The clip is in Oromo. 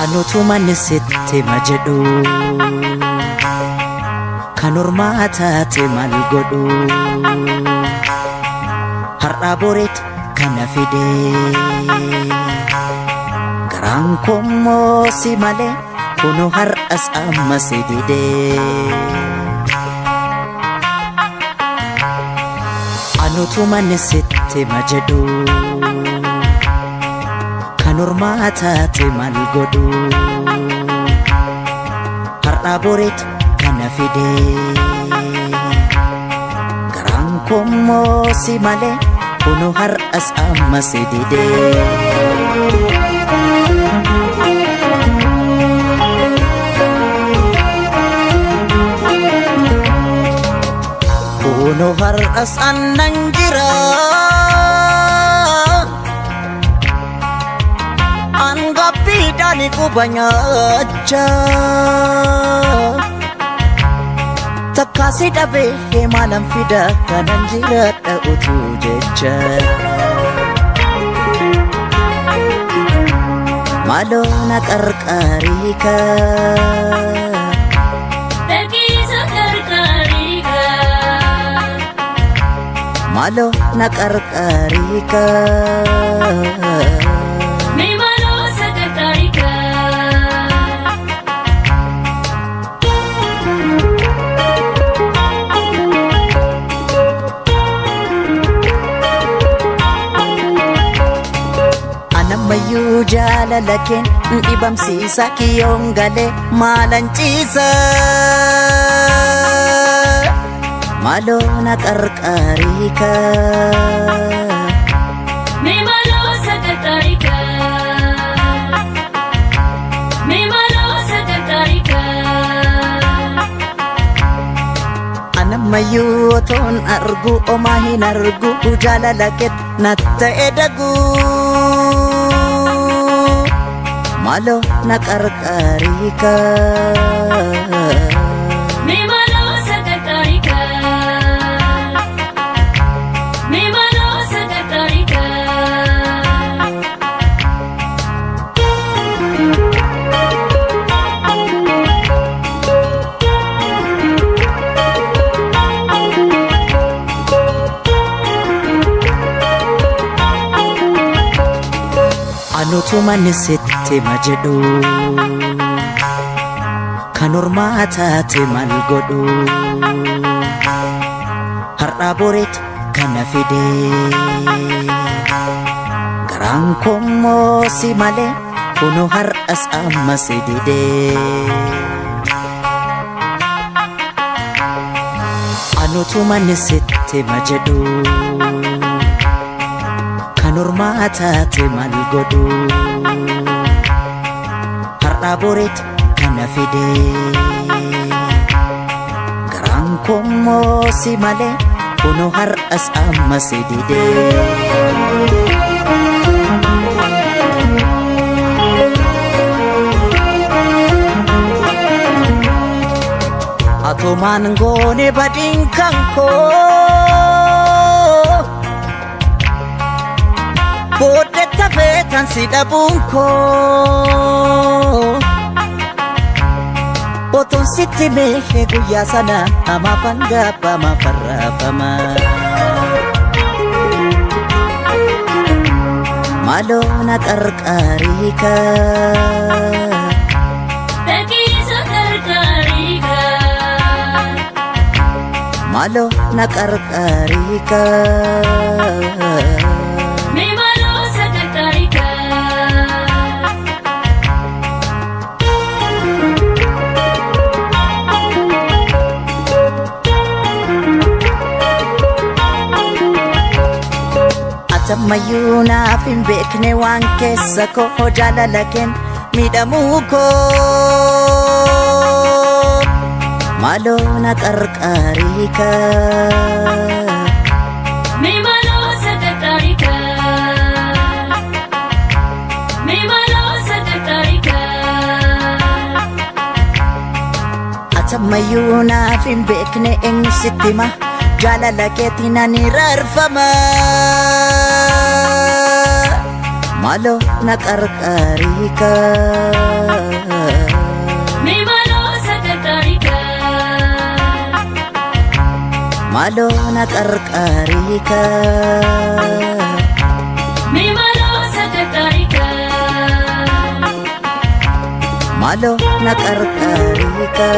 Anutu manisitti majedhu kan ormaa taate maal godhu har'a boreetu kana fide garaan kommoo si malee kunu har'as amma si dide anutu manisitti majedhu kan ormaa taate maal godhu har'a boreetu kana fide garaan kommoo si malee kunu har'as amma si dide kunu har'as annan jira angapidani kubanyacha takkasi dhabe malam fida kanan jiradha utuu jecha maaloo na qarqaariika Beekisa qarqaariika maaloo na qarqaariika Mee maaloo sa qarqaariika anammayyuu jaalala keen dhibamsiisa kiyyoon galee maalan ciisa maaloo na qarqaariika Mee maaloo sa qarqaariika Mee maaloo sa qarqaariika anammayyuu otoon argu omaa hin argu jaalala keet natta edagu maaloo na qarqaariika Mee maaloo sa qarqaariika Mee maaloo sa qarqaariika anutu manisitti majedhu kan ormaa taate maal godhu har'a boreetu kana fide garaan kommoo si malee kunu har'as amma si dide anutu manisitti majedhu kan ormaa taate maal godhu har'a boreetu kana fide garaan kommoo si malee kunu har'as amma si dide atumaan goone badiin kan koo booddetta feetan si dhabuun koo otoon sitti meeshee guyyaa sana hamaafan gabbama farraafama maaloo na qarqaariika Beekisa qarqaariika maaloo na qarqaariika Mee maaloo sa qarqaariika atammayyuu naaf hin beekne waan keessa koo jaalala keen miidhamuu koo maaloo na qarqaariika Mee maaloo sa qarqaariika Mee maaloo sa qarqaariika Sammayyuu naaf hin beekne eenyu sitti hima jaalala keetiin ani rarfama maaloo na qarqaariika Mee maaloo sagantaarika maaloo na qarqaariika Mee maaloo sagantaarika maaloo na qarqaariika